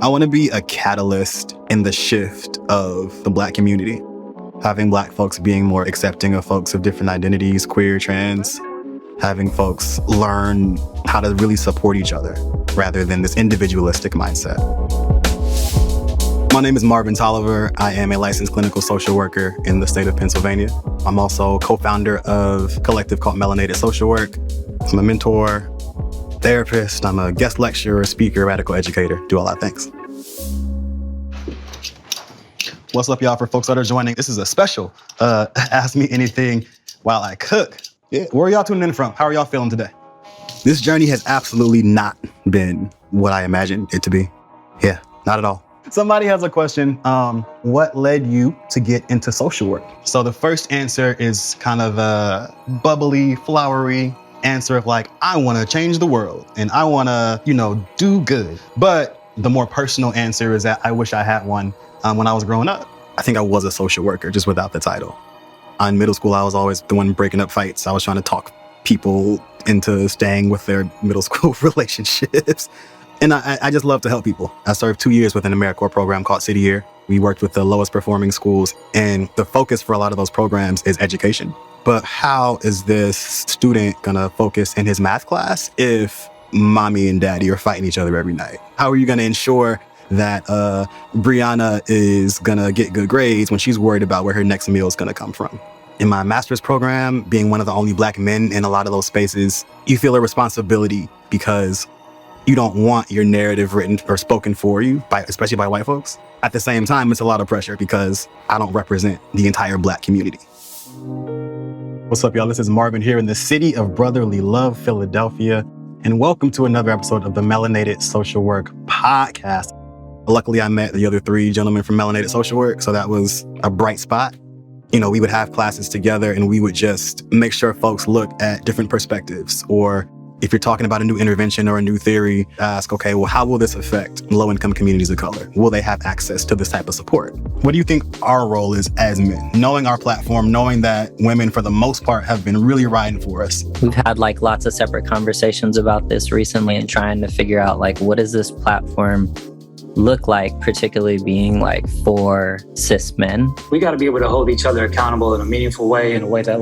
I want to be a catalyst in the shift of the Black community. Having Black folks being more accepting of folks of different identities, queer, trans. Having folks learn how to really support each other rather than this individualistic mindset. My name is Marvin Toliver. I am a licensed clinical social worker in the state of Pennsylvania. I'm also co-founder of a collective called Melanated Social Work. I'm a mentor, therapist. I'm a guest lecturer, speaker, radical educator. Do all that things. What's up, y'all? For folks that are joining, this is a special Ask Me Anything While I Cook. Yeah. Where are y'all tuning in from? How are y'all feeling today? This journey has absolutely not been what I imagined it to be. Yeah, not at all. Somebody has a question. What led you to get into social work? So the first answer is kind of a bubbly, flowery answer of like, I want to change the world and I want to, do good. But the more personal answer is that I wish I had one when I was growing up. I think I was a social worker just without the title. In middle school, I was always the one breaking up fights. I was trying to talk people into staying with their middle school relationships. And I just love to help people. I served 2 years with an AmeriCorps program called City Year. We worked with the lowest performing schools. And the focus for a lot of those programs is education. But how is this student gonna focus in his math class if mommy and daddy are fighting each other every night? How are you gonna ensure that Brianna is gonna get good grades when she's worried about where her next meal is gonna come from? In my master's program, being one of the only Black men in a lot of those spaces, you feel a responsibility because you don't want your narrative written or spoken for you, especially by white folks. At the same time, it's a lot of pressure because I don't represent the entire Black community. What's up, y'all? This is Marvin here in the city of brotherly love, Philadelphia, and welcome to another episode of the Melanated Social Work podcast. Luckily, I met the other 3 gentlemen from Melanated Social Work, so that was a bright spot. We would have classes together and we would just make sure folks look at different perspectives. Or if you're talking about a new intervention or a new theory, ask, okay, well, how will this affect low-income communities of color? Will they have access to this type of support? What do you think our role is as men? Knowing our platform, knowing that women, for the most part, have been really riding for us. We've had lots of separate conversations about this recently and trying to figure out what does this platform look like, particularly being for cis men. We got to be able to hold each other accountable in a meaningful way, in a way that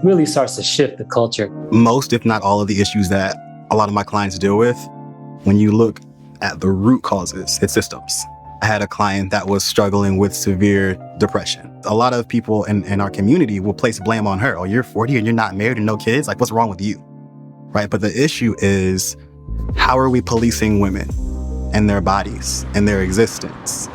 really starts to shift the culture. Most, if not all of the issues that a lot of my clients deal with, when you look at the root causes, it's systems. I had a client that was struggling with severe depression. A lot of people in our community will place blame on her. Oh, you're 40 and you're not married and no kids? What's wrong with you? Right? But the issue is, how are we policing women and their bodies and their existence?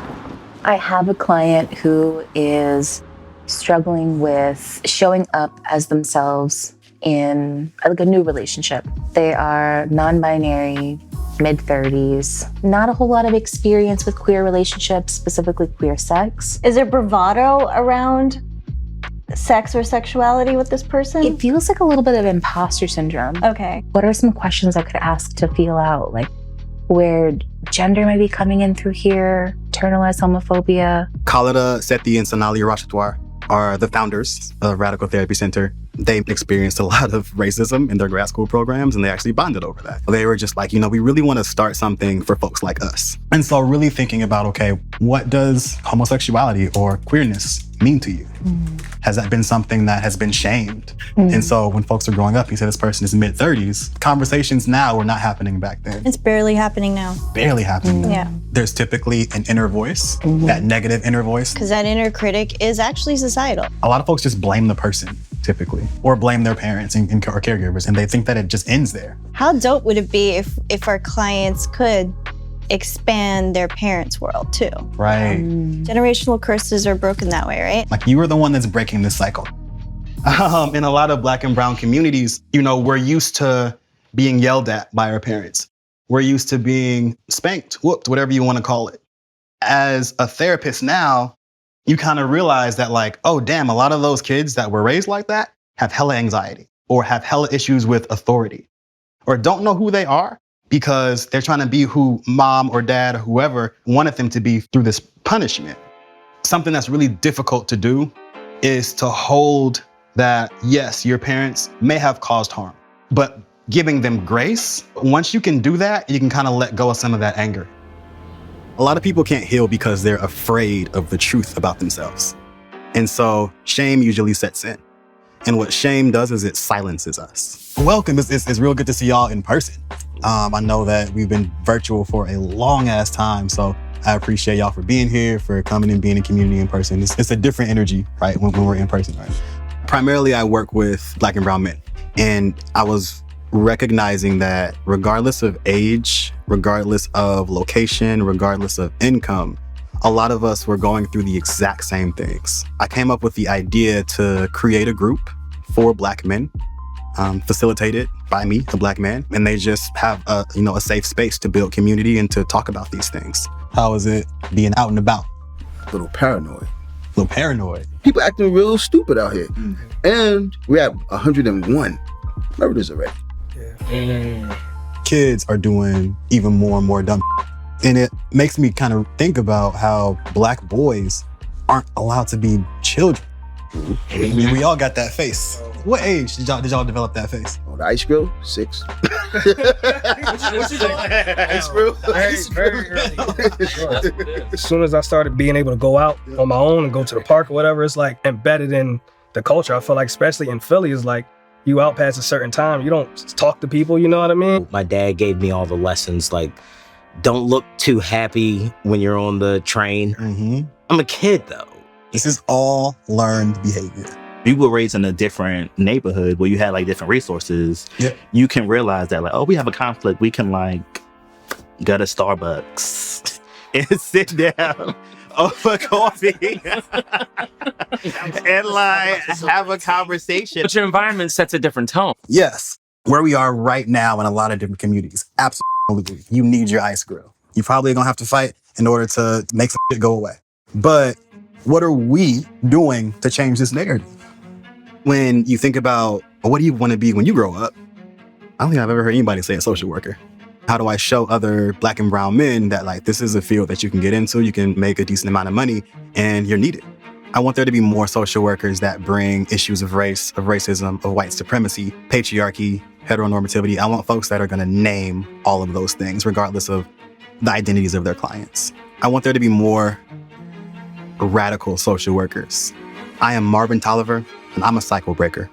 I have a client who is struggling with showing up as themselves in a new relationship. They are non-binary, mid-30s, not a whole lot of experience with queer relationships, specifically queer sex. Is there bravado around sex or sexuality with this person? It feels like a little bit of imposter syndrome. Okay. What are some questions I could ask to feel out where gender may be coming in through here, internalized homophobia? Khalida Sethi and Sonali Rachatoir are the founders of Radical Therapy Center. They experienced a lot of racism in their grad school programs, and they actually bonded over that. They were just we really want to start something for folks like us. And so really thinking about, okay, what does homosexuality or queerness mean to you? Has that been something that has been shamed? And so when folks are growing up, you say this person is mid-30s, conversations now were not happening back then. It's barely happening now. Barely happening now. Yeah. There's typically an inner voice, that negative inner voice. Because that inner critic is actually societal. A lot of folks just blame the person, typically, or blame their parents or caregivers, and they think that it just ends there. How dope would it be if our clients could expand their parents' world too? Right. Generational curses are broken that way, right? You are the one that's breaking this cycle. In a lot of Black and brown communities, we're used to being yelled at by our parents. We're used to being spanked, whooped, whatever you want to call it. As a therapist now, you kind of realize that oh damn, a lot of those kids that were raised like that have hella anxiety or have hella issues with authority or don't know who they are because they're trying to be who mom or dad or whoever wanted them to be through this punishment. Something that's really difficult to do is to hold that, yes, your parents may have caused harm, but giving them grace, once you can do that, you can kind of let go of some of that anger. A lot of people can't heal because they're afraid of the truth about themselves. And so shame usually sets in. And what shame does is it silences us. Welcome. It's real good to see y'all in person. I know that we've been virtual for a long ass time, so I appreciate y'all for being here, for coming and being in community in person. It's a different energy, right, when we're in person, right? Primarily, I work with Black and brown men. And I was recognizing that regardless of age, regardless of location, regardless of income, a lot of us were going through the exact same things. I came up with the idea to create a group for Black men, facilitated by me, a Black man, and they just have a safe space to build community and to talk about these things. How is it being out and about? A little paranoid. A little paranoid. People acting real stupid out here. And we're at 101 murders already. Kids are doing even more and more dumb. And it makes me kind of think about how Black boys aren't allowed to be children. I mean, we all got that face. What age did y'all develop that face? On the ice grill, 6. What you call it? Ice grill? Very early. As soon as I started being able to go out on my own and go to the park or whatever, it's like embedded in the culture. I feel like, especially in Philly, is like you out past a certain time, you don't talk to people, you know what I mean? My dad gave me all the lessons, like, don't look too happy when you're on the train. I'm a kid, though. This is all learned behavior. You were raised in a different neighborhood where you had like different resources. You can realize that like, oh, we have a conflict. We can like go to Starbucks and sit down over coffee and like have a conversation. But your environment sets a different tone. Yes. Where we are right now in a lot of different communities, absolutely, you need your ice grill. You probably gonna have to fight in order to make some shit go away. But what are we doing to change this narrative? When you think about, well, what do you want to be when you grow up? I don't think I've ever heard anybody say a social worker. How do I show other Black and brown men that like this is a field that you can get into, you can make a decent amount of money, and you're needed? I want there to be more social workers that bring issues of race, of racism, of white supremacy, patriarchy, heteronormativity. I want folks that are going to name all of those things, regardless of the identities of their clients. I want there to be more radical social workers. I am Marvin Toliver, and I'm a cycle breaker.